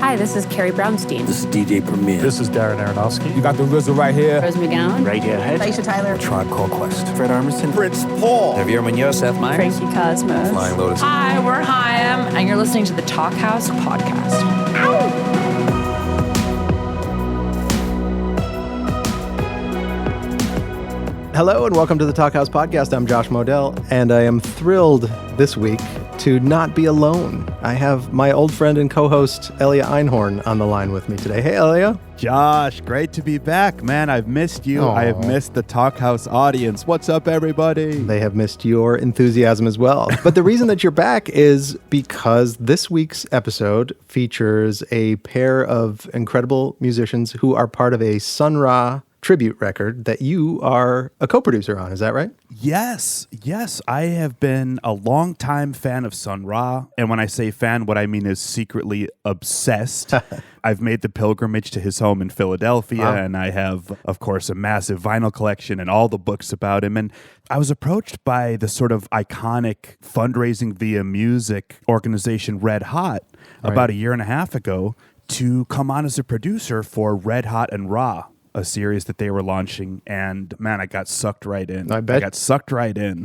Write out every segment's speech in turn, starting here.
Hi, this is Carrie Brownstein. This is DJ Premier. This is Darren Aronofsky. You got the RZA right here. Rose McGowan. Radiohead. Aisha Tyler. Tribe Called Quest. Fred Armisen. Prince Paul. Javier Munoz. Seth Meyers. Frankie Cosmos. Flying Lotus. Hi, we're Chaim, and you're listening to the Talkhouse Podcast. Hello and welcome to the Talkhouse Podcast. I'm Josh Modell, and I am thrilled this week to not be alone. I have my old friend and co-host Elia Einhorn on the line with me today. Hey, Elia. Josh, great to be back, man. I've missed you. Aww. I have missed the Talkhouse audience. What's up, everybody? They have missed your enthusiasm as well. But the reason that you're back is because this week's episode features a pair of incredible musicians who are part of a Sun Ra tribute record that you are a co-producer on. Is that right? Yes. I have been a longtime fan of Sun Ra. And when I say fan, what I mean is secretly obsessed. I've made the pilgrimage to his home in Philadelphia, and I have, of course, a massive vinyl collection and all the books about him. And I was approached by the sort of iconic fundraising via music organization Red Hot about a year and a half ago to come on as a producer for Red Hot and Ra, a series that they were launching, and man, I got sucked right in. I got sucked right in.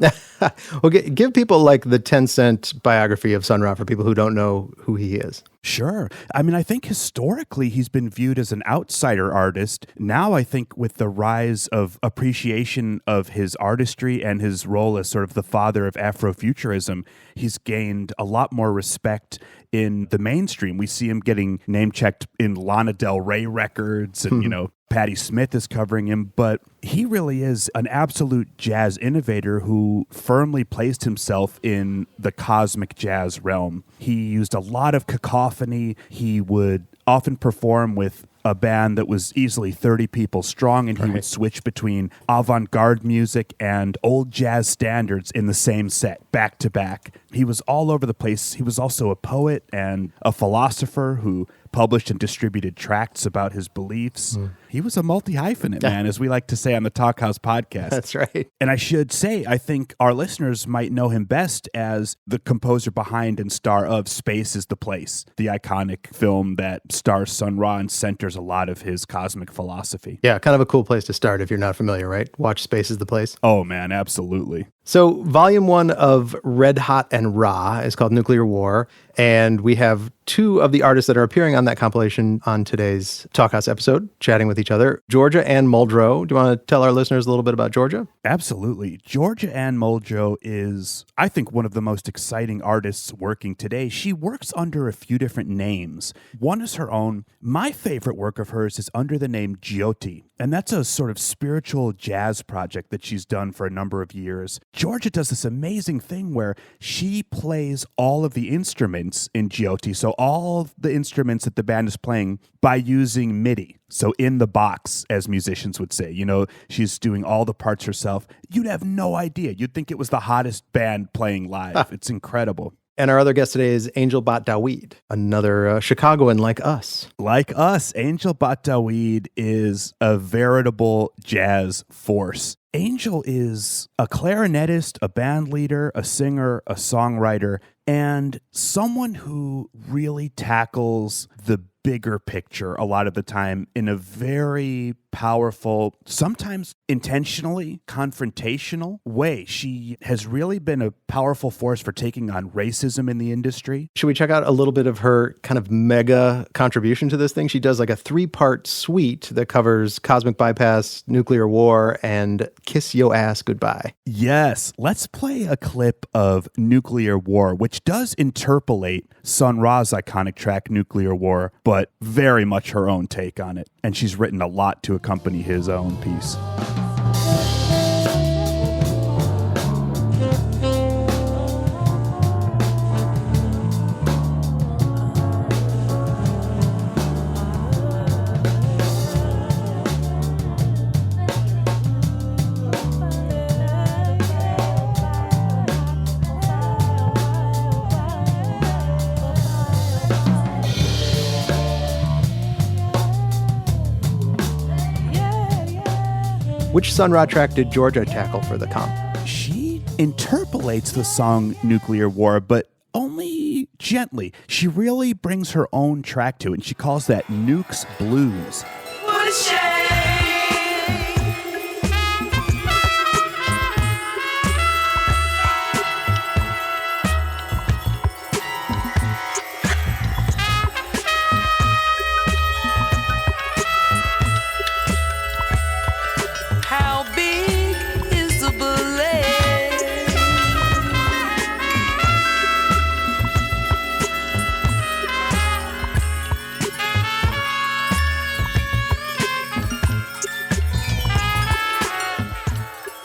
Well, give people like the 10-cent biography of Sun Ra for people who don't know who he is. Sure. I mean, I think historically he's been viewed as an outsider artist. Now I think with the rise of appreciation of his artistry and his role as sort of the father of Afrofuturism, he's gained a lot more respect in the mainstream. We see him getting name-checked in Lana Del Rey records and, you know, Patti Smith is covering him, but he really is an absolute jazz innovator who firmly placed himself in the cosmic jazz realm. He used a lot of cacophony. He would often perform with a band that was easily 30 people strong, and he would switch between avant-garde music and old jazz standards in the same set, back to back. He was all over the place. He was also a poet and a philosopher who published and distributed tracts about his beliefs. He was a multi-hyphenate, man, as we like to say on the Talkhouse Podcast. That's right. And I should say, I think our listeners might know him best as the composer behind and star of Space is the Place, the iconic film that stars Sun Ra and centers a lot of his cosmic philosophy. Yeah, kind of a cool place to start if you're not familiar, right? Watch Space is the Place. Oh, man, absolutely. So Volume 1 of Red Hot and Ra is called Nuclear War, and we have two of the artists that are appearing on that compilation on today's Talkhouse episode, chatting with each other, Georgia Ann Muldrow. Do you want to tell our listeners a little bit about Georgia? Absolutely. Georgia Ann Muldrow is, I think, one of the most exciting artists working today. She works under a few different names. One is her own. My favorite work of hers is under the name Jyoti, and that's a sort of spiritual jazz project that she's done for a number of years. Georgia does this amazing thing where she plays all of the instruments in Jyoti, so all the instruments that the band is playing by using MIDI. So in the box, as musicians would say, you know, she's doing all the parts herself. You'd have no idea. You'd think it was the hottest band playing live. It's incredible. And our other guest today is Angel Bat Dawid, another Chicagoan like us. Like us, Angel Bat Dawid is a veritable jazz force. Angel is a clarinetist, a band leader, a singer, a songwriter, and someone who really tackles the bigger picture a lot of the time in a very powerful, sometimes intentionally confrontational way. She has really been a powerful force for taking on racism in the industry. Should we check out a little bit of her kind of mega contribution to this thing? She does like a 3-part suite that covers Cosmic Bypass, Nuclear War, and Kiss Yo Ass Goodbye. Yes, let's play a clip of Nuclear War, which does interpolate Sun Ra's iconic track Nuclear War, but very much her own take on it. And she's written a lot to accompany his own piece. Which Sun Ra track did Georgia tackle for the comp? She interpolates the song Nuclear War, but only gently. She really brings her own track to it, and she calls that Nuke's Blues. What a shame. How big is the ballet?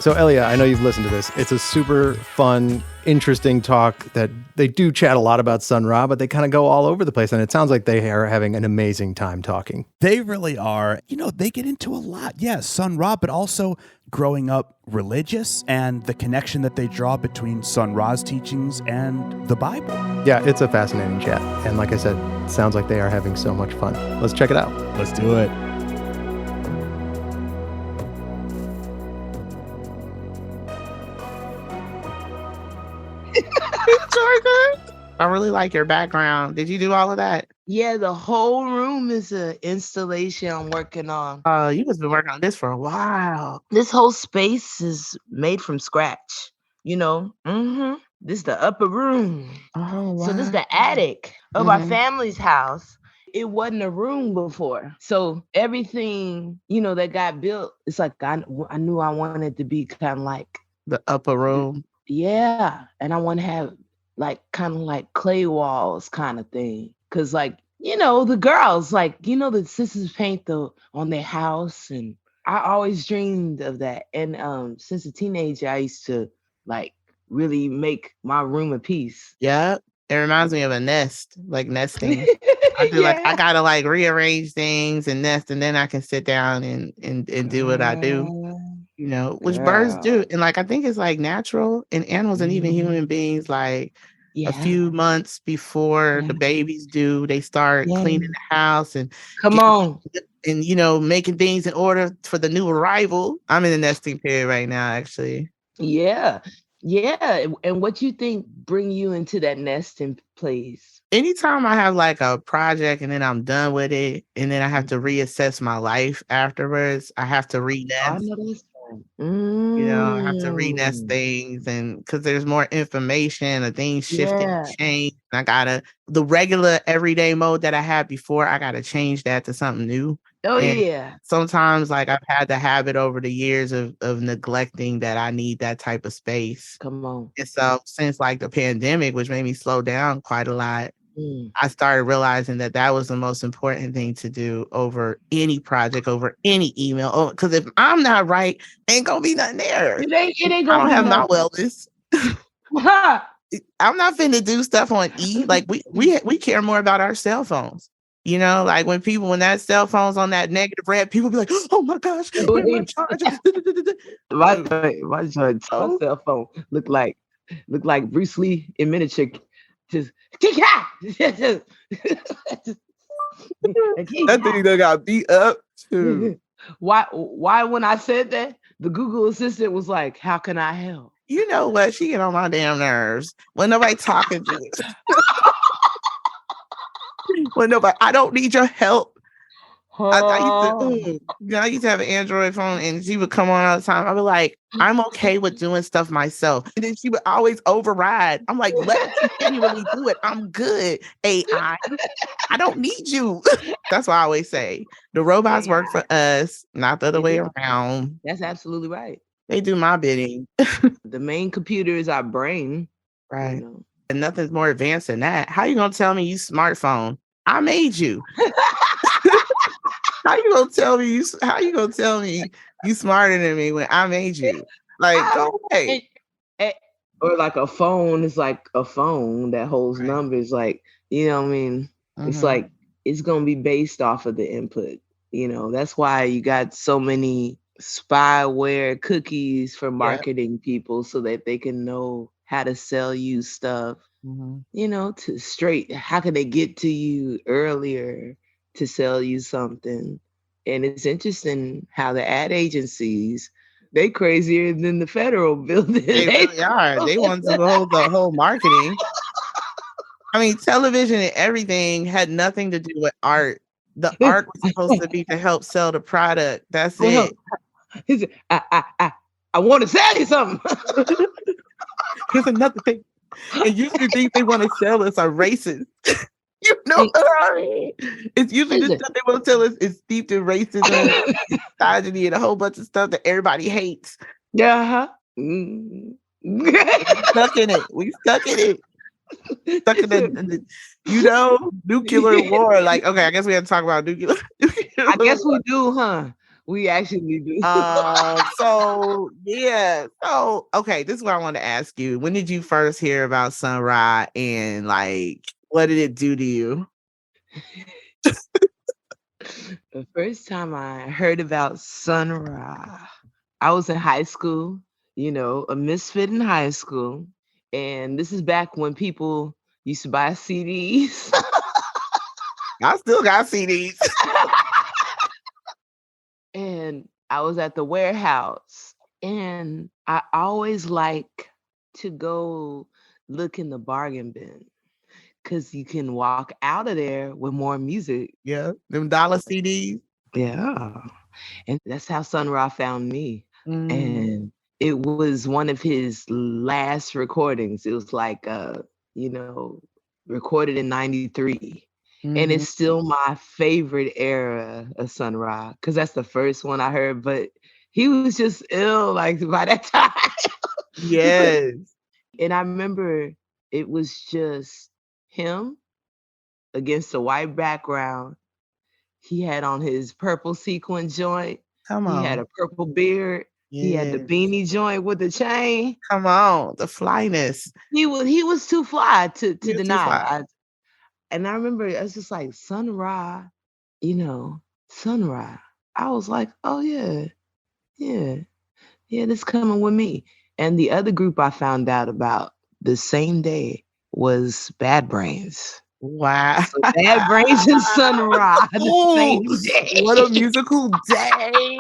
So, Elia, I know you've listened to this. It's a super fun, interesting talk that they do chat a lot about Sun Ra, but they kind of go all over the place. And it sounds like they are having an amazing time talking. They really are. You know, they get into a lot. Yes, Sun Ra, but also growing up religious and the connection that they draw between Sun Ra's teachings and the Bible. Yeah, it's a fascinating chat. And like I said, it sounds like they are having so much fun. Let's check it out. Let's do it. Georgia, I really like your background. Did you do all of that? Yeah, the whole room is an installation I'm working on. You must have been working on this for a while. This whole space is made from scratch, you know? This is the upper room. Oh, wow. So this is the attic of our Mhm. family's house. It wasn't a room before. So everything, that got built, it's like I knew I wanted to be kind of like, The upper room. yeah. And I want to have kind of like clay walls kind of thing. Cause the girls, the sisters paint on their house. And I always dreamed of that. And since a teenager, I used to really make my room a piece. Yeah. It reminds me of a nest, like nesting. I do I gotta rearrange things and nest, and then I can sit down and do what I do. Which birds do. And I think it's natural in animals and even human beings, a few months before the babies do, they start cleaning the house and making things in order for the new arrival. I'm in the nesting period right now, actually. Yeah. Yeah. And what you think bring you into that nesting place? Anytime I have a project and then I'm done with it and then I have to reassess my life afterwards, I have to re-nest. I have to re-nest things, and because there's more information, the things shifting and change. The regular everyday mode that I had before, I gotta change that to something new. Oh, and yeah. Sometimes I've had the habit over the years of neglecting that I need that type of space. Come on. And so since the pandemic, which made me slow down quite a lot, I started realizing that was the most important thing to do over any project, over any email. Because if I'm not right, ain't gonna be nothing there. It ain't I gonna don't be have my nothing. wellness. I'm not finna do stuff on E. We care more about our cell phones. When that cell phone's on that negative red, people be like, oh my gosh, my charger. My cell phone look like Bruce Lee in miniature. Just that thing that got beat up too. Why when I said that, the Google Assistant was like, how can I help? You know what? She get on my damn nerves when nobody talking to me. I don't need your help. I used to have an Android phone, and she would come on all the time. I was like, I'm okay with doing stuff myself. And then she would always override. I'm like, let me continually do it. I'm good, AI. I don't need you. That's why I always say the robots work for us, not the other way around. That's absolutely right. They do my bidding. The main computer is our brain. Right. And nothing's more advanced than that. How you gonna tell me you smartphone? I made you. How you gonna tell me you smarter than me when I made you? Go away. Or a phone is like a phone that holds numbers. You know what I mean? It's it's gonna be based off of the input. That's why you got so many spyware cookies for marketing people, so that they can know how to sell you stuff. How can they get to you earlier to sell you something? And it's interesting how the ad agencies, they crazier than the federal building. They really are. They want to hold the whole marketing. I mean, television and everything had nothing to do with art. The art was supposed to be to help sell the product. That's it. I want to tell you something. Here's another thing. And usually things they want to sell us are racist. You know what I mean? It's usually the stuff they want to tell us is steeped in racism, misogyny, and a whole bunch of stuff that everybody hates. Yeah. Stuck in it. We stuck in it. Stuck in the nuclear war. Like, okay, I guess we have to talk about nuclear. I guess we do, huh? We actually do. So okay, this is what I want to ask you. When did you first hear about Sun Ra, and like, what did it do to you? The first time I heard about Sun Ra, I was in high school, a misfit in high school. And this is back when people used to buy CDs. I still got CDs. And I was at the warehouse, and I always like to go look in the bargain bin because you can walk out of there with more music. Yeah, them dollar CDs. Yeah. And that's how Sun Ra found me. And it was one of his last recordings. It was like, recorded in 93. And it's still my favorite era of Sun Ra because that's the first one I heard. But he was just ill like by that time. Yes. And I remember it was just him against a white background. He had on his purple sequin joint. Come on. He had a purple beard. Yes. He had the beanie joint with the chain. Come on, the flyness. He was too fly to deny. And I remember I was just like, Sun Ra, Sun Ra. I was like, oh yeah, this coming with me. And the other group I found out about the same day was Bad Brains. Wow. So Bad Brains and Sun Ra the same day. What a musical day.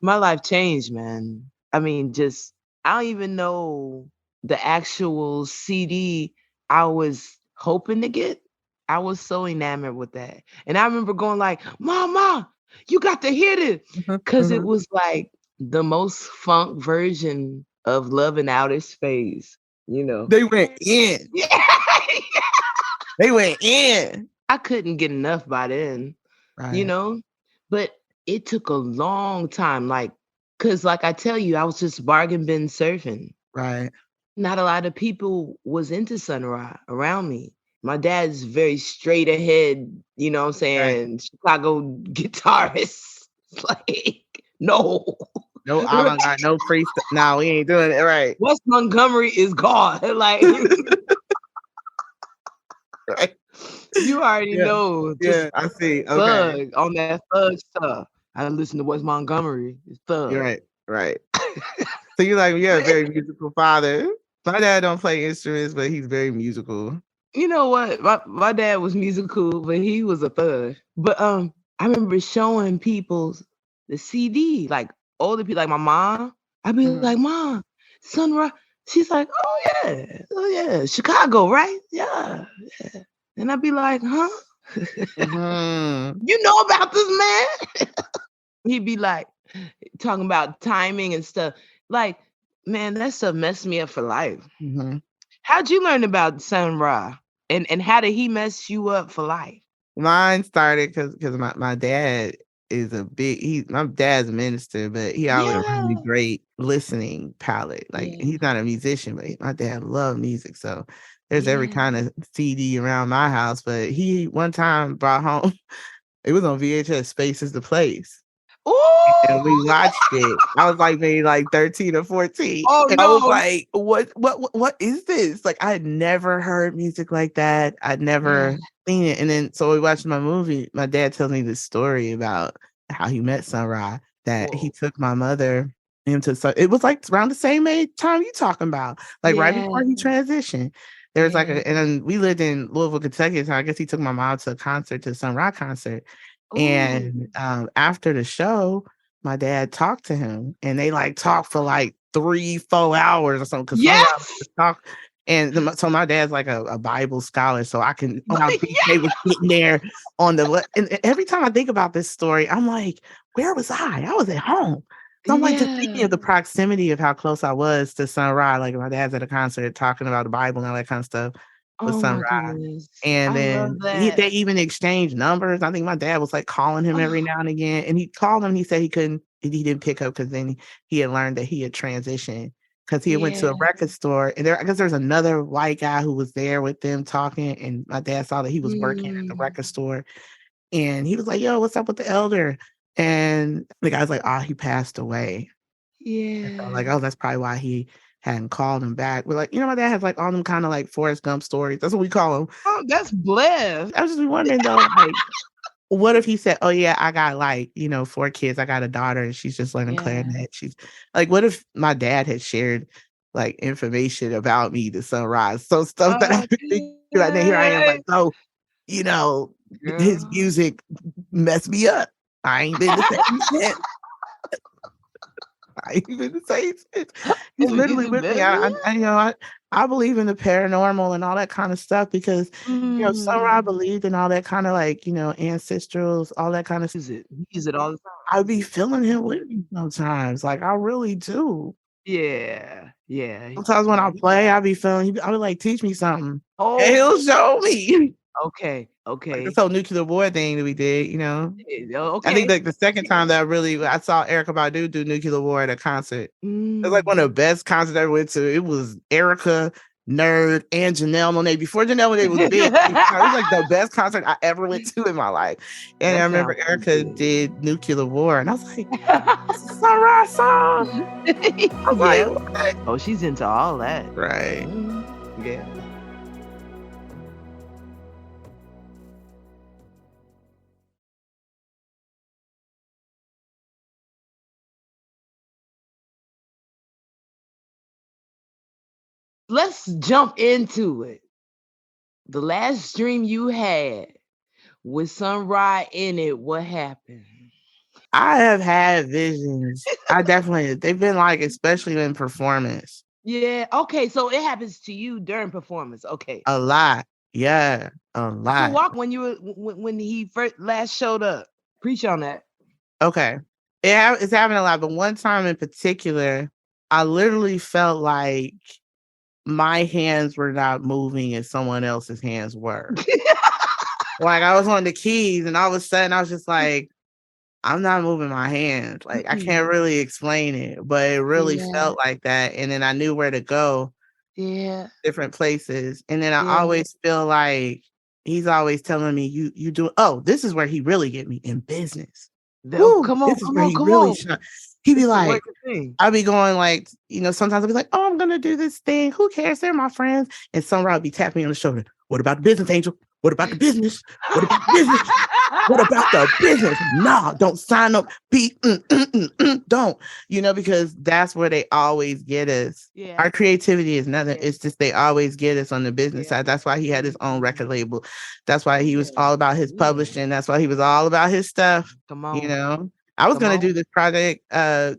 My life changed, man. I mean, I don't even know the actual CD I was hoping to get. I was so enamored with that. And I remember going like, Mama, you got to hear this. Because it was like the most funk version of Love in Outer Space, They went in. They went in. I couldn't get enough by then, right. But it took a long time, because like I tell you, I was just bargain bin surfing. Right. Not a lot of people was into Sun Ra around me. My dad's very straight ahead, right. Chicago guitarist. It's like, no avant-garde, no priest. No, we ain't doing it right. West Montgomery is God. Like, right. You already know. I see. Okay. Thug on that thug stuff. I listen to West Montgomery. It's thug. You're right. So you're like, a very musical father. My dad don't play instruments, but he's very musical. You know what? My dad was musical, but he was a thug. But I remember showing people the CD, like older people, like my mom. I'd be like, Mom, Sun Ra. She's like, oh yeah, Chicago, right? Yeah. And I'd be like, huh? You know about this man? He'd be like talking about timing and stuff. Like, man, that stuff messed me up for life. How'd you learn about Sun Ra? And how did he mess you up for life? Mine started because my dad is my dad's a minister, but he always had a really great listening palette. Like, he's not a musician, but my dad loved music. So there's every kind of CD around my house. But he one time brought home, it was on VHS, Space is the Place. Ooh! And we watched it. I was like maybe like 13 or 14. Oh, and no. I was like, what is this? Like, I had never heard music like that. I'd never seen it. And then so we watched my movie. My dad tells me this story about how he met Sun Ra, that he took my mother into, it was like around the same age time you talking about, like right before he transitioned. There was and then we lived in Louisville, Kentucky, so I guess he took my mom to a Sun Ra concert. Ooh. And after the show, my dad talked to him, and they like talked for like 3-4 hours or something. Talk, And so my dad's like a Bible scholar, so I can they were sitting there on the and every time I think about this story, I'm like, where was I? I was at home. So I'm like just thinking of the proximity of how close I was to Sun Ra. Like my dad's at a concert talking about the Bible and all that kind of stuff with Sun Ra. And then they even exchanged numbers. I think my dad was like calling him every now and again. And he called him. He said he didn't pick up because then he had learned that he had transitioned. Because he went to a record store, and I guess there's another white guy who was there with them talking, and my dad saw that he was working at the record store, and he was like, "Yo, what's up with the elder?" And the guy was like, "Oh, he passed away." Yeah. So like, oh, that's probably why he hadn't called him back. We're like, my dad has like all them kind of like Forrest Gump stories. That's what we call them. Oh, that's blessed. I was just wondering though, like, what if he said, "Oh yeah, I got like 4 kids. I got a daughter, and she's just learning clarinet." She's like, what if my dad had shared like information about me to Sunrise? So stuff that I think right now, here I am like, oh, his music messed me up. I ain't been the same since. I ain't been the same since. He's literally with me. I believe in the paranormal and all that kind of stuff because Sunrise believed in all that kind of like ancestrals, all that kind of stuff. Use it all the time. I be feeling him with me sometimes. Like I really do. Yeah. Sometimes when I play, I be feeling. I be like, teach me something. Oh, and he'll show me. Okay. Like this whole Nuclear War thing that we did, Okay. I think like the second time that I saw Erykah Badu do Nuclear War at a concert. It was like one of the best concerts I ever went to. It was Erykah, Nerd, and Janelle Monáe. Before Janelle Monáe was big, it was like the best concert I ever went to in my life. And I remember Erykah did Nuclear War, and I was like, "This is a Sunrise song." I was like, what? Oh, she's into all that, right? Yeah. Let's jump into it. The last dream you had with Sun Ra in it, what happened? I have had visions. They've been like, especially in performance. Yeah. Okay. So it happens to you during performance. Okay. A lot. Yeah. A lot. So walk when he last showed up. Preach on that. Okay. It's happening a lot, but one time in particular, I literally felt like my hands were not moving and someone else's hands were. Like I was on the keys and all of a sudden I was just like, I'm not moving my hands. Like I can't really explain it, but it really felt like that. And then I knew where to go. Yeah. Different places. And then I always feel like he's always telling me, you do, this is where he really get me in business. Ooh, come on, this is where he really shine. He'd be like, I'd be going like, sometimes I'd be like, oh, I'm going to do this thing. Who cares? They're my friends. And Sunrise would be tapping me on the shoulder. What about the business, Angel? What about the business? What about the business? What about the business? Nah, don't sign up. Don't. Because that's where they always get us. Yeah. Our creativity is nothing. It's just they always get us on the business side. That's why he had his own record label. That's why he was all about his publishing. That's why he was all about his stuff. Come on. I was going to do this project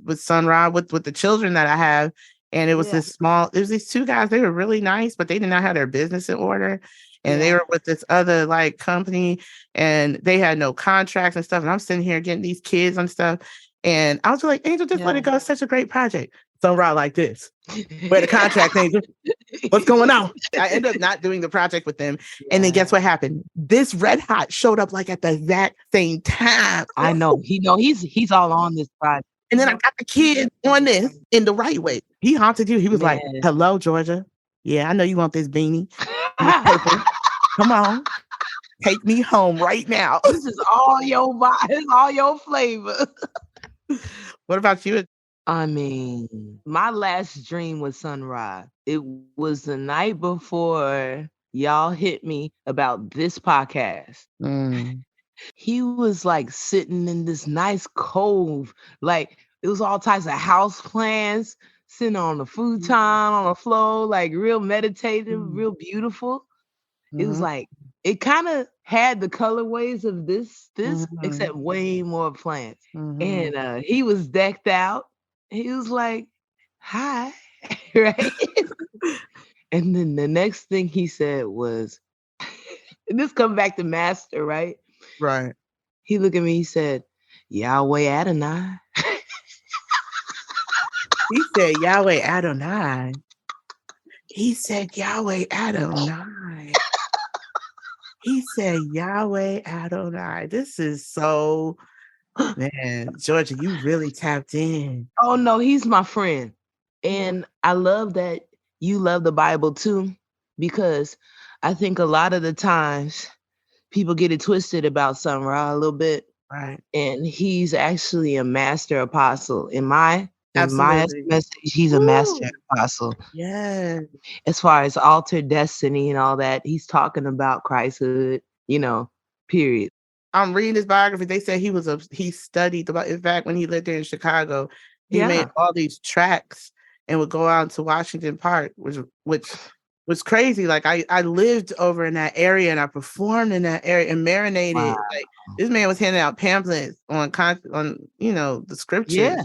with Sun Ra with the children that I have. And it was these 2 guys. They were really nice, but they did not have their business in order. And they were with this other like company and they had no contracts and stuff. And I'm sitting here getting these kids and stuff. And I was like, Angel, just let it go. It's such a great project. Sun Ra like this. Where the contract, Angel? What's going on? I ended up not doing the project with them. And then guess what happened? This Red Hot showed up like at the exact same time. I know. He's all on this project. And then I got the kid on this in the right way. He haunted you. He was like, hello, Georgia. Yeah, I know you want this beanie. Come on. Take me home right now. This is all your vibe. It's all your flavor. What about you? I mean, my last dream was Sun Ra. It was the night before y'all hit me about this podcast. He was like sitting in this nice cove. Like it was all types of house plants, sitting on the futon, on the floor, like real meditative, real beautiful. It was like, it kind of had the colorways of this, except way more plants. And he was decked out. He was like, hi, right? And then the next thing he said was, and this come back to Master, right? Right. He looked at me, he said, Yahweh Adonai. He said Yahweh Adonai. He said Yahweh Adonai. He said Yahweh Adonai. This is so, man, Georgia, you really tapped in. Oh no, he's my friend. And I love that you love the Bible too, because I think a lot of the times people get it twisted about Sun Ra a little bit. Right. And he's actually a master apostle. In my Absolutely. message, he's a master apostle. Yeah. As far as altered destiny and all that, he's talking about Christhood, period. I'm reading his biography. They said he studied about. In fact, when he lived there in Chicago, he made all these tracks and would go out to Washington Park, which was crazy. Like I lived over in that area and I performed in that area and marinated. Wow. Like this man was handing out pamphlets on the scriptures. Yeah.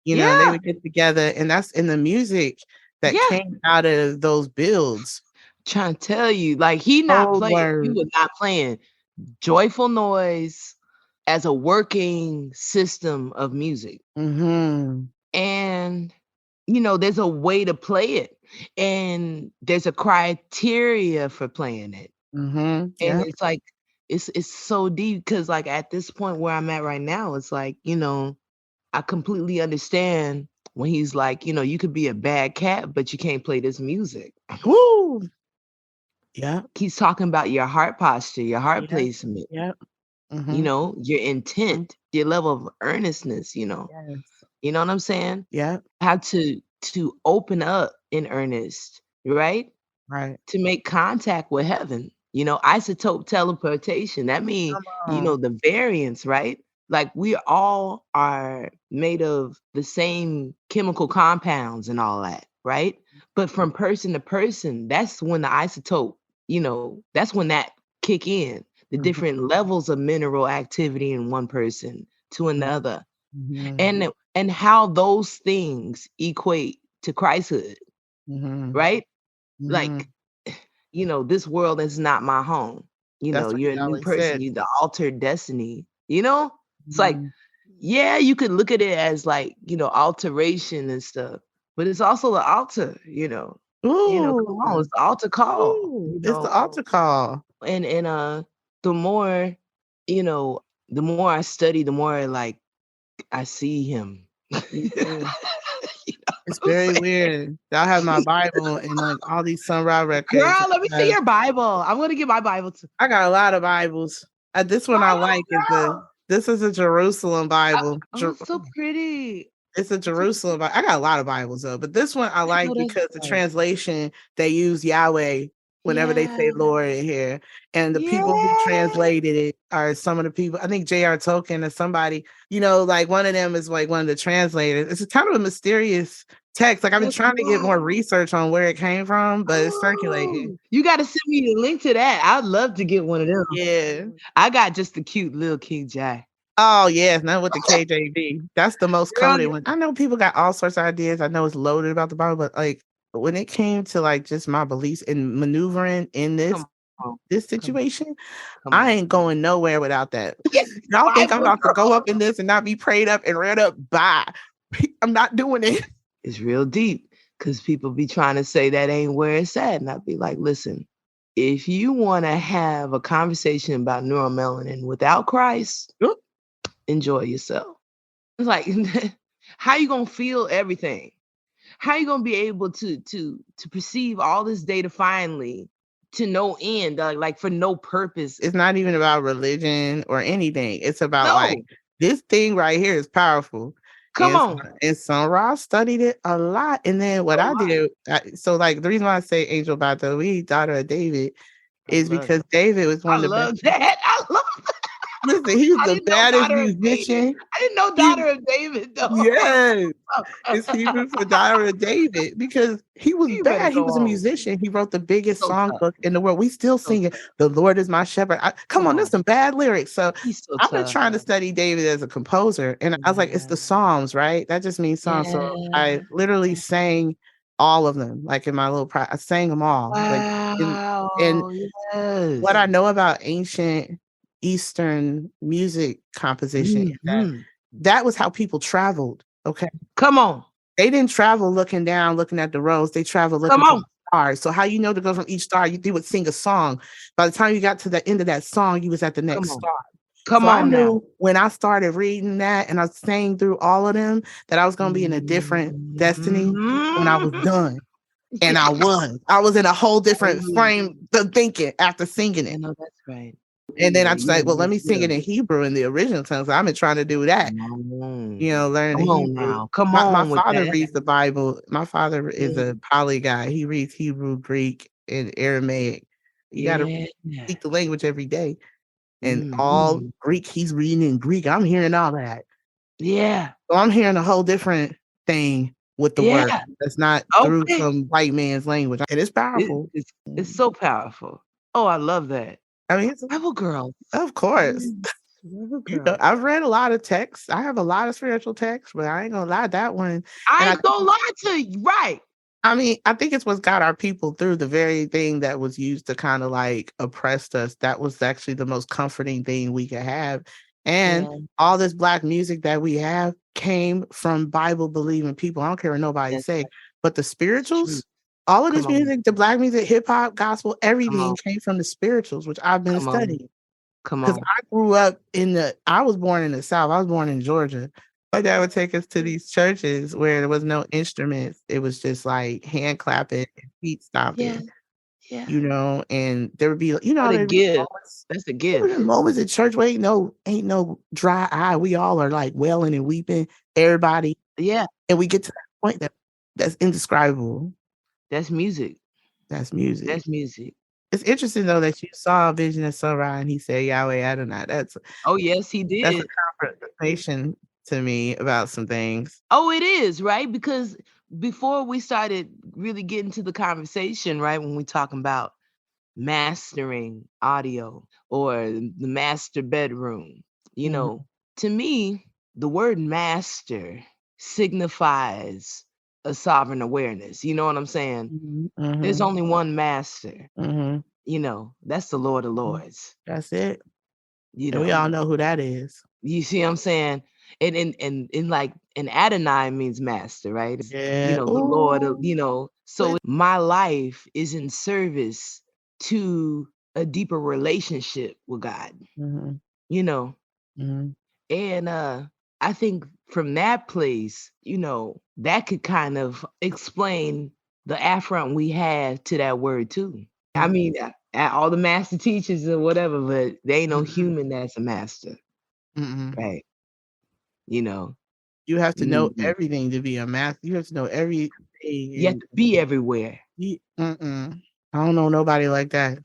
They would get together, and that's in the music that came out of those builds. Trying to tell you, like he not playing. He was not playing Joyful Noise as a working system of music. Mm-hmm. And there's a way to play it, and there's a criteria for playing it. Mm-hmm. And it's like it's so deep, because like at this point where I'm at right now, it's like I completely understand when he's like, you could be a bad cat, but you can't play this music. Woo! Yeah. He's talking about your heart posture, your heart placement. Yeah. Mm-hmm. Your intent, your level of earnestness, You know what I'm saying? Yeah. How to open up in earnest, right? Right. To make contact with heaven. Isotope teleportation. That means, the variance, right? Like we all are made of the same chemical compounds and all that, right? But from person to person, that's when the isotope, that's when that kick in. The different levels of mineral activity in one person to another. Mm-hmm. And how those things equate to Christhood, right? Mm-hmm. Like, this world is not my home. You're a new person, you're the altered destiny, It's like, you could look at it as like, alteration and stuff, but it's also the altar, Ooh. Come on, it's the altar call. Ooh, it's the altar call. And the more, the more I study, the more like I see him. It's very weird. I have my Bible and like all these Sun Ra records. Girl, let me see your Bible. I'm gonna get my Bible too. I got a lot of Bibles. This one I like this is a Jerusalem Bible. It's so pretty. It's a Jerusalem Bible. I got a lot of Bibles though, but this one I like because the translation they use Yahweh whenever they say Lord in here. And the people who translated it are some of the people, I think J.R. Tolkien or somebody, like one of them is like one of the translators. It's kind of a mysterious text. Like I've been trying to get more research on where it came from, but it's circulating. You got to send me the link to that. I'd love to get one of them. Yeah. I got just the cute little King Jack. Oh, yes, not with the KJV. That's the most coded one. I know people got all sorts of ideas. I know it's loaded about the Bible, but like when it came to like just my beliefs and maneuvering in this situation, I ain't going nowhere without that. Y'all think I'm about to go up in this and not be prayed up and read up? Bye. I'm not doing it. It's real deep because people be trying to say that ain't where it's at. And I'd be like, listen, if you want to have a conversation about neuromelanin without Christ, enjoy yourself. It's like, how you going to feel everything? How you going to be able to perceive all this data finally to no end, like for no purpose? It's not even about religion or anything. It's about like, this thing right here is powerful. Come on. And Sun Ra studied it a lot. And then what I did, so like the reason why I say Angel by Dawid, daughter of David, is because David was one of the best. I love that. Listen, he was the baddest musician. I didn't know daughter of David though. Yes. It's Hebrew for daughter of David because he was bad. He was a musician. He wrote the biggest songbook in the world. We still sing it. The Lord is my shepherd. Come on, there's some bad lyrics. So I've been trying to study David as a composer. And I was like, it's the Psalms, right? That just means songs. So I literally sang all of them. Like in my little I sang them all. Wow. And yes. what I know about ancient Eastern music composition is that was how people traveled. Okay. Come on. They didn't travel looking down, looking at the roads. They traveled looking for stars. So how you know to go from each star, they would sing a song. By the time you got to the end of that song, you was at the next star. Come so on I knew now. when I started reading that and I was saying through all of them that I was going to be in a different destiny when I was done. And I was in a whole different frame of thinking after singing it. No, that's right. And then I was like, well, let me sing it in Hebrew in the original tongue. So I've been trying to do that. Learn Come on Hebrew. now. Come my on. father reads the Bible. My father is a poly guy. He reads Hebrew, Greek, and Aramaic. You got to speak the language every day. And all Greek, he's reading in Greek. I'm hearing all that. Yeah. So I'm hearing a whole different thing with the word. That's not through some white man's language. And it's powerful. It's so powerful. Oh, I love that. I mean, it's Rebel Girl. Of course. I've read a lot of texts. I have a lot of spiritual texts, but I ain't gonna lie, that one. I ain't gonna lie to you. Right. I mean, I think it's what's got our people through. The very thing that was used to kind of like oppress us. That was actually the most comforting thing we could have. And all this Black music that we have came from Bible believing people. I don't care what nobody say, but the spirituals, all of this music, the Black music, hip hop, gospel, everything came from the spirituals, which I've been studying. Because I grew up I was born in the South. I was born in Georgia. My dad would take us to these churches where there was no instruments. It was just like hand clapping and feet stomping. Yeah. And there would be, a gift. That's a gift. Moments at church where ain't no dry eye. We all are like wailing and weeping. Everybody. Yeah. And we get to that point that's indescribable. That's music. That's music. That's music. It's interesting though that you saw a vision of sunrise and he said Yahweh Adonai. Yes, he did. That's a confirmation to me about some things. Oh, it is, right? Because before we started really getting to the conversation, right, when we talking about mastering audio or the master bedroom, to me, the word master signifies a sovereign awareness. You know what I'm saying? There's only one master. That's the Lord of Lords. That's it. And we all know who that is. You see what I'm saying? And like an Adonai means master, right? Yeah. The Lord of, so my life is in service to a deeper relationship with God. And I think from that place, that could kind of explain the affront we have to that word too. I mean, all the master teachers or whatever, but there ain't no human that's a master. Right. You have to know everything to be a master. You have to know everything. You have to be everywhere. I don't know nobody like that.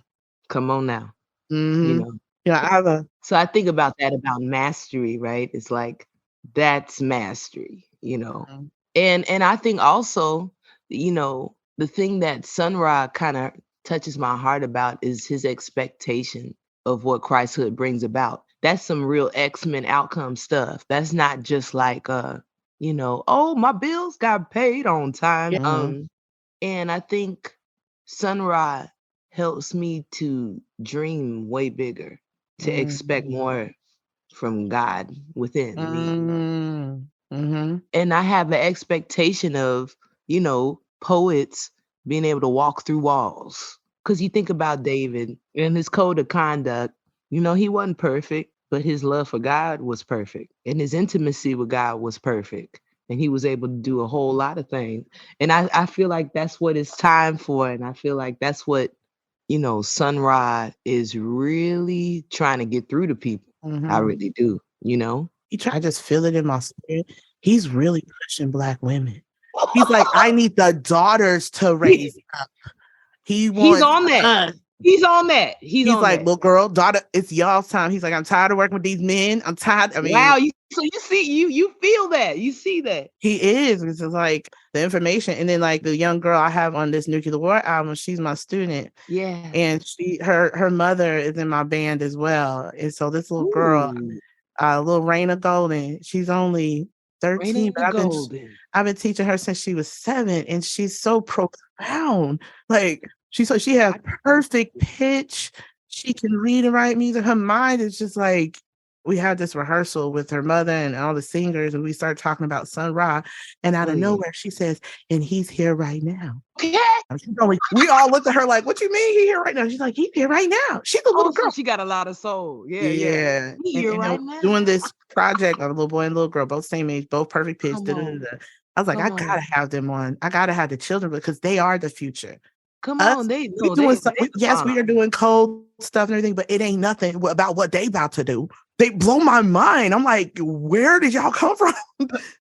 Come on now. So I think about that about mastery, right? It's like that's mastery, And I think also, the thing that Sun Ra kind of touches my heart about is his expectation of what Christhood brings about. That's some real X-Men outcome stuff. That's not just like, oh, my bills got paid on time. And I think Sun Ra helps me to dream way bigger, to expect more from God within me. And I have an expectation of, poets being able to walk through walls. Because you think about David and his code of conduct, he wasn't perfect, but his love for God was perfect. And his intimacy with God was perfect. And he was able to do a whole lot of things. And I feel like that's what it's time for. And I feel like that's what, Sun Ra is really trying to get through to people. I really do, I just feel it in my spirit. He's really pushing Black women. He's like, I need the daughters to raise up. He's on that. He's on that. He's like, that. little girl, daughter, it's y'all's time. He's like, I'm tired of working with these men. I'm tired. I mean, wow. So you see, you feel that. You see that. He is. It's just like the information. And then like the young girl I have on this Nuclear War album, she's my student. Yeah. And her mother is in my band as well. And so this little girl, little Raina Golden, she's only 13, but I've been teaching her since she was 7, and she's so profound. Like she has perfect pitch. She can read and write music. Her mind is just like, we had this rehearsal with her mother and all the singers, and we started talking about Sun Ra, and out of nowhere she says, "And he's here right now." We all looked at her like, "What you mean he here right now?" She's like, "He's here right now." She's a little girl. So she got a lot of soul. Yeah. He's here right now. Doing this project on a little boy and little girl, both same age, both perfect pitch. I was like, I gotta have them on. I gotta have the children because they are the future. Come on, yes, we are doing cold stuff and everything, but it ain't nothing about what they about to do. They blow my mind. I'm like, where did y'all come from?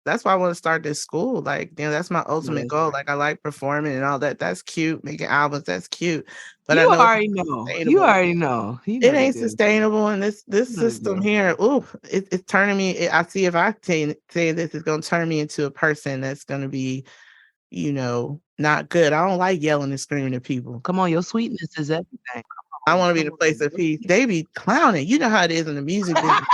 That's why I want to start this school. Like, that's my ultimate goal. Like, I like performing and all that. That's cute. Making albums, that's cute. But you already know. It ain't sustainable. And this system here, it's turning me. I see if I say this, it's going to turn me into a person that's going to be, not good. I don't like yelling and screaming at people. Come on, your sweetness is everything. I want to be in a place of peace. They be clowning. You know how it is in the music business.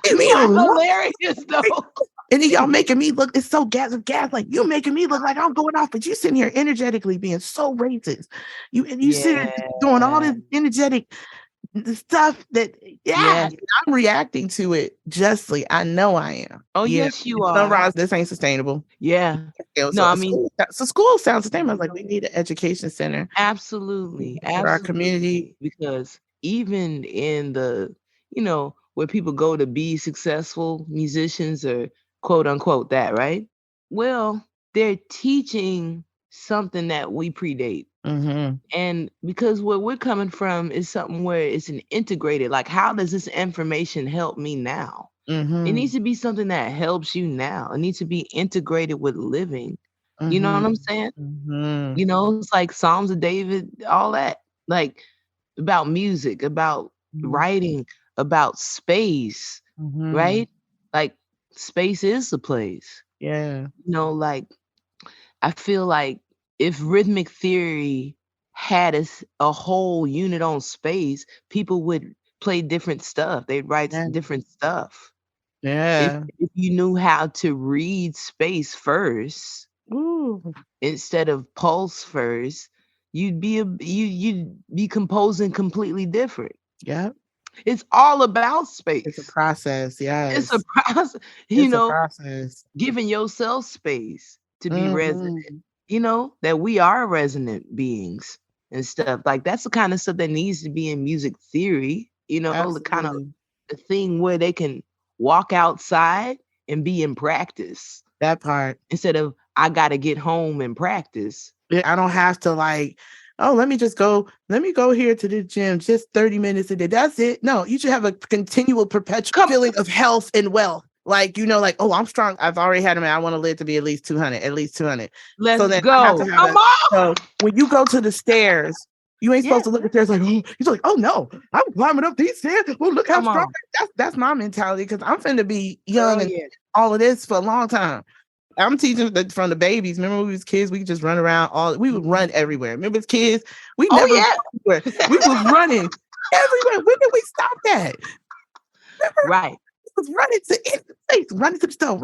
Hilarious though. And then y'all making me look, it's so gas. Like, you making me look like I'm going off, but you sitting here energetically being so racist. You sitting here doing all this energetic stuff that, I'm reacting to it justly. I know I am. Oh, yes, you are. Sunrise, this ain't sustainable. Yeah. School sounds sustainable. I was like, we need an education center. Absolutely. For our community. Because even in the, where people go to be successful musicians or quote unquote that, right? Well, they're teaching something that we predate. Mm-hmm. And because where we're coming from is something where it's an integrated, like, how does this information help me now? Mm-hmm. It needs to be something that helps you now. It needs to be integrated with living. Mm-hmm. You know what I'm saying? Mm-hmm. It's like Psalms of David, all that, like about music, about writing, about space, right? Like space is the place. Yeah. Like I feel like if rhythmic theory had a whole unit on space, people would play different stuff. They'd write different stuff. Yeah. If you knew how to read space first, instead of pulse first, you'd be composing completely different. Yeah. It's all about space. It's a process. Yeah. It's a process. A process. Giving yourself space to be resonant. That we are resonant beings and stuff. Like, that's the kind of stuff that needs to be in music theory, Absolutely. The kind of the thing where they can walk outside and be in practice. That part. Instead of, I got to get home and practice. I don't have to let me go here to the gym just 30 minutes a day. That's it. No, you should have a continual perpetual feeling of health and wealth. Like, I'm strong. I've already had them. I want to live to be at least 200. Let's go. Come on. So when you go to the stairs, you ain't supposed to look at stairs like, you're like, oh no, I'm climbing up these stairs. Well, look how strong. That's my mentality, because I'm finna be young and all of this for a long time. I'm teaching from the babies. Remember when we was kids, we could just run around. We would run everywhere. Remember as kids, we never everywhere. We was running everywhere. When did we stop that? Remember? Right. Was running to the stove,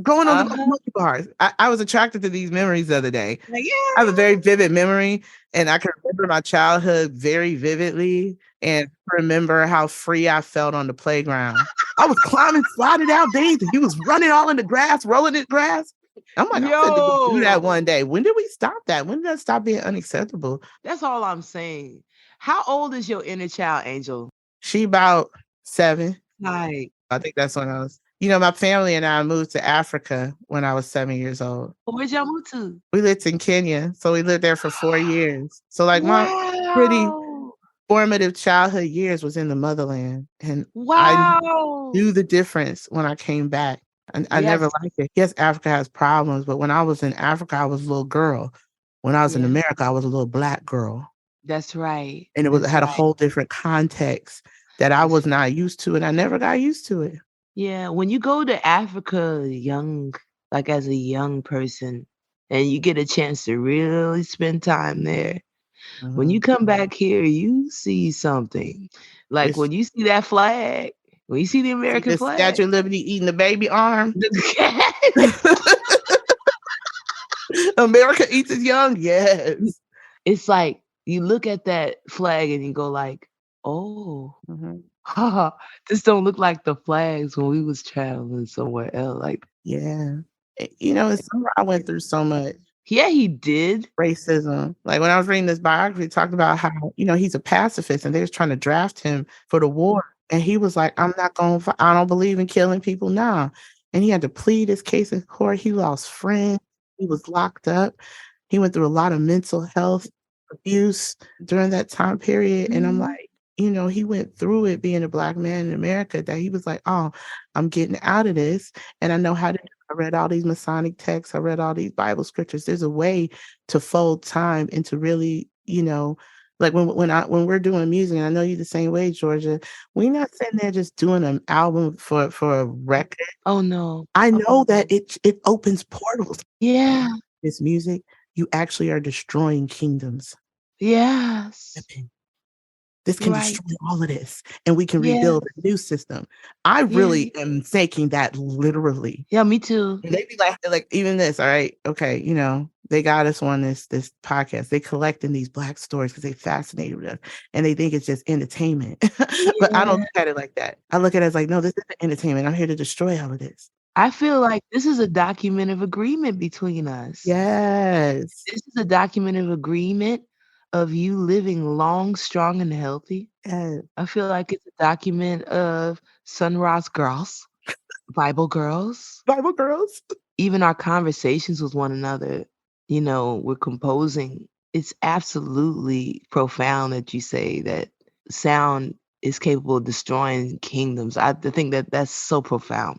going on the monkey bars. I was attracted to these memories the other day. I have a very vivid memory, and I can remember my childhood very vividly, and remember how free I felt on the playground. I was climbing, sliding down things, and he was running all in the grass, rolling in the grass. I'm like, I'm going to do that one day. When did we stop that? When did that stop being unacceptable? That's all I'm saying. How old is your inner child, Angel? She about 7. Right. I think that's when I was, my family and I moved to Africa when I was 7 years old. Where'd y'all move to? We lived in Kenya. So we lived there for 4 years. So my pretty formative childhood years was in the motherland. And I knew the difference when I came back. I never liked it. Yes, Africa has problems, but when I was in Africa, I was a little girl. When I was in America, I was a little Black girl. That's right. And it had a whole different context that I was not used to, and I never got used to it. Yeah, when you go to Africa as a young person, and you get a chance to really spend time there, when you come back here, you see something. Like when you see that flag, When you see the American flag, Statue of Liberty eating the baby arm. America eats its young. Yes. It's like you look at that flag and you go like, oh, this don't look like the flags when we was traveling somewhere else. Like, yeah. You know, I went through so much. Yeah, he did. Racism. Like when I was reading this biography, it talked about how, you know, he's a pacifist and they was trying to draft him for the war. And he was like, I don't believe in killing people now. And he had to plead his case in court. He lost friends. He was locked up. He went through a lot of mental health abuse during that time period. And I'm like, you know, he went through it being a Black man in America, that he was like, oh, I'm getting out of this. And I know how to do it. I read all these Masonic texts. I read all these Bible scriptures. There's a way to fold time into really, you know, like when we're doing music, and I know you the same way, Georgia, we're not sitting there just doing an album for a record. Oh no. I know that it opens portals. Yeah. This music, you actually are destroying kingdoms. Yes. This can destroy all of this, and we can rebuild a new system. I really am taking that literally. Yeah, me too. And they be like even this, all right, okay, you know, they got us on this podcast. They collecting these Black stories because they fascinated with us, and they think it's just entertainment. But I don't look at it like that. I look at it as like, no, this isn't entertainment. I'm here to destroy all of this. I feel like this is a document of agreement between us. Yes. This is a document of agreement of you living long, strong, and healthy. Yes. I feel like it's a document of Sunrise girls, Bible girls. Even our conversations with one another, you know, we're composing. It's absolutely profound that you say that sound is capable of destroying kingdoms. I think that that's so profound.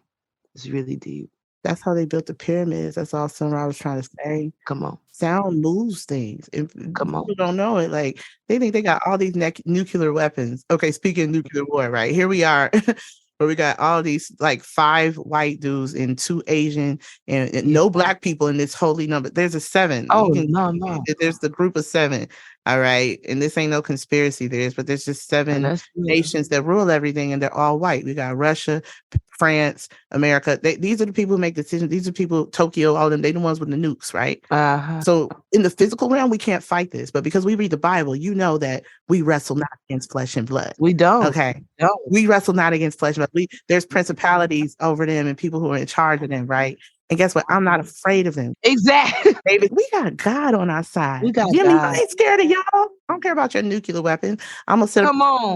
It's really deep. That's how they built the pyramids. That's all Sunrise was trying to say. Come on. Sound moves things. If people don't know it, like they think they got all these nuclear weapons. Okay, speaking of nuclear war, right? Here we are. Where we got all these like 5 white dudes and 2 Asian and no Black people in this holy number. There's a 7. Oh, no. There's the group of 7. All right. And this ain't no conspiracy theories, but there's just 7 nations that rule everything, and they're all white. We got Russia, France, America. These are the people who make decisions. These are people, Tokyo, all of them, they the ones with the nukes, right? So in the physical realm, we can't fight this. But because we read the Bible, you know that we wrestle not against flesh and blood. We don't. Okay. No. We wrestle not against flesh and blood. There's principalities over them and people who are in charge of them, right? And guess what? I'm not afraid of them. Exactly. Baby, we got God on our side. We got God. God. I ain't scared of y'all. I don't care about your nuclear weapons. I'm going to sit up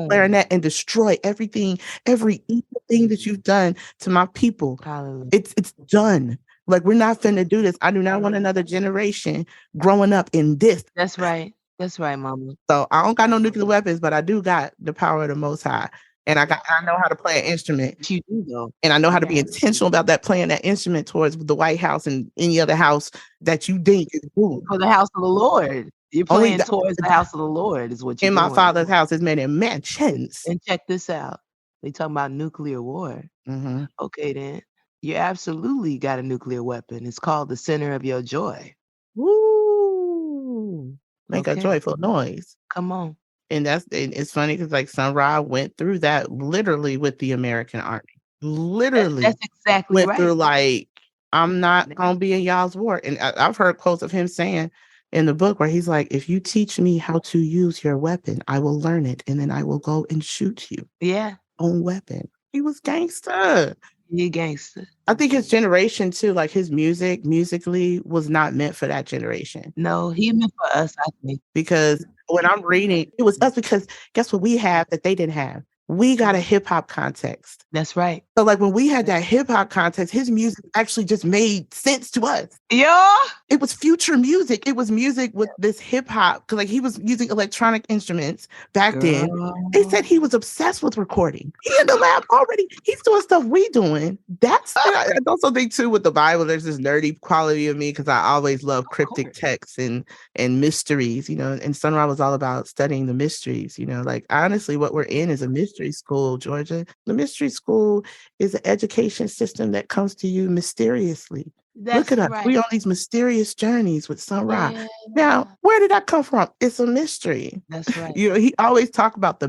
clarinet and destroy everything, every evil thing that you've done to my people. Hallelujah. It's done. Like, we're not finna do this. I do not want another generation growing up in this. That's right. That's right, Mama. So I don't got no nuclear weapons, but I do got the power of the Most High. And I know how to play an instrument. You do, though. And I know how to be intentional about that, playing that instrument towards the White House and any other house that you think is good. For the house of the Lord. You're playing towards the house of the Lord is what you're doing. In my Father's house is many mansions. And check this out. They talking about nuclear war. Mm-hmm. Okay, then. You absolutely got a nuclear weapon. It's called the center of your joy. Woo! Make a joyful noise. Come on. And it's funny because like Sun Ra went through that literally with the American Army. Literally. That's exactly went through like, I'm not gonna be in y'all's war. And I've heard quotes of him saying in the book where he's like, if you teach me how to use your weapon, I will learn it and then I will go and shoot you. Yeah. Own weapon. He was gangster. He gangster. I think his generation too, like his musically was not meant for that generation. No, he meant for us, I think. Because when I'm reading, it was us, because guess what we have that they didn't have? We got a hip hop context. That's right. So like when we had that hip hop context, his music actually just made sense to us. Yeah. It was future music. It was music with this hip hop, because like he was using electronic instruments back then. They said he was obsessed with recording. He in the lab already. He's doing stuff we doing. That's I also think too with the Bible, there's this nerdy quality of me because I always love cryptic texts and mysteries, you know, and Sun Ra was all about studying the mysteries, you know, like honestly what we're in is a mystery school, Georgia. The mystery school is an education system that comes to you mysteriously. Look at us. Right. We on these mysterious journeys with Sun Ra. Yeah. Now, where did that come from? It's a mystery. That's right. You know, he always talked about the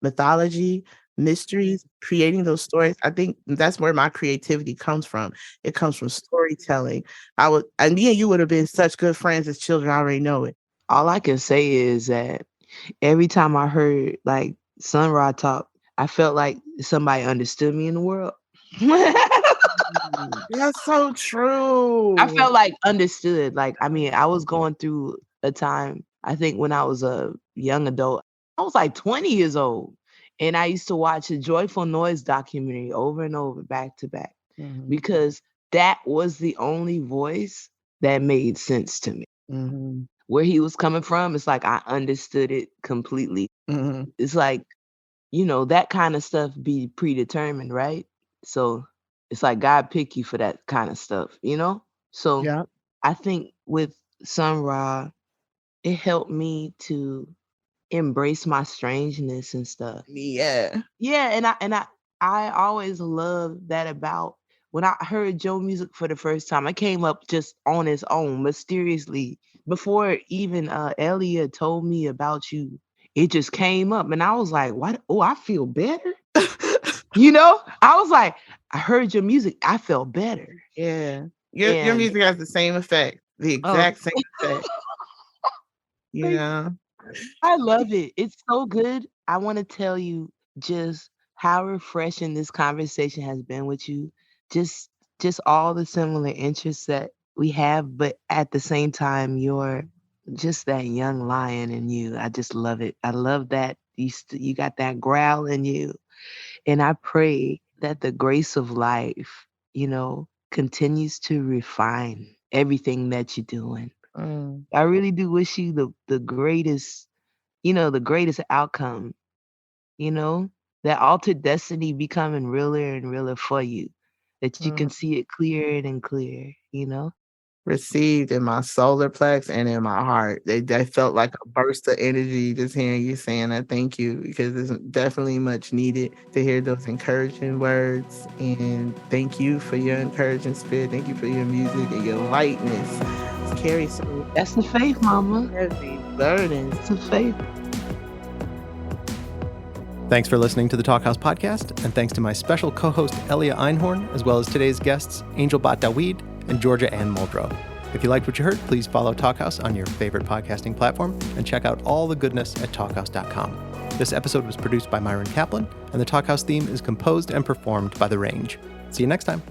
mythology, mysteries, creating those stories. I think that's where my creativity comes from. It comes from storytelling. And me and you would have been such good friends as children. I already know it. All I can say is that every time I heard like Sun Ra talk, I felt like somebody understood me in the world. That's so true. I felt like understood. Like, I mean, I was going through a time, I think when I was a young adult, I was like 20 years old. And I used to watch a Joyful Noise documentary over and over, back to back, because that was the only voice that made sense to me. Where he was coming from, it's like I understood it completely. It's like, you know, that kind of stuff be predetermined, right? So it's like God pick you for that kind of stuff, you know? So I think with Sun Ra, it helped me to embrace my strangeness and stuff. Yeah. And I always loved that about when I heard Joe music for the first time. I came up just on its own, mysteriously. Before even Elia told me about you, it just came up. And I was like, what? Oh, I feel better. You know? I was like, I heard your music. I felt better. Yeah. Your music has the same effect. The exact same effect. You know? I love it. It's so good. I want to tell you just how refreshing this conversation has been with you. Just all the similar interests that we have, but at the same time, you're just that young lion in you. I just love it. I love that you got that growl in you. And I pray that the grace of life, you know, continues to refine everything that you're doing. I really do wish you the greatest, you know, the greatest outcome, you know, that altered destiny becoming realer and realer for you, that you can see it clearer and clearer, you know? Received in my solar plex and in my heart. They felt like a burst of energy just hearing you saying that. Thank you, because it's definitely much needed to hear those encouraging words. And thank you for your encouraging spirit. Thank you for your music and your lightness. Carry some. That's the faith, mama. Heavy burdens. It's the faith. Thanks for listening to the Talkhouse Podcast, and thanks to my special co-host Elia Einhorn, as well as today's guests Muldrow and Dawid and Georgia Ann Muldrow. If you liked what you heard, please follow Talkhouse on your favorite podcasting platform and check out all the goodness at talkhouse.com. This episode was produced by Myron Kaplan, and the Talkhouse theme is composed and performed by The Range. See you next time.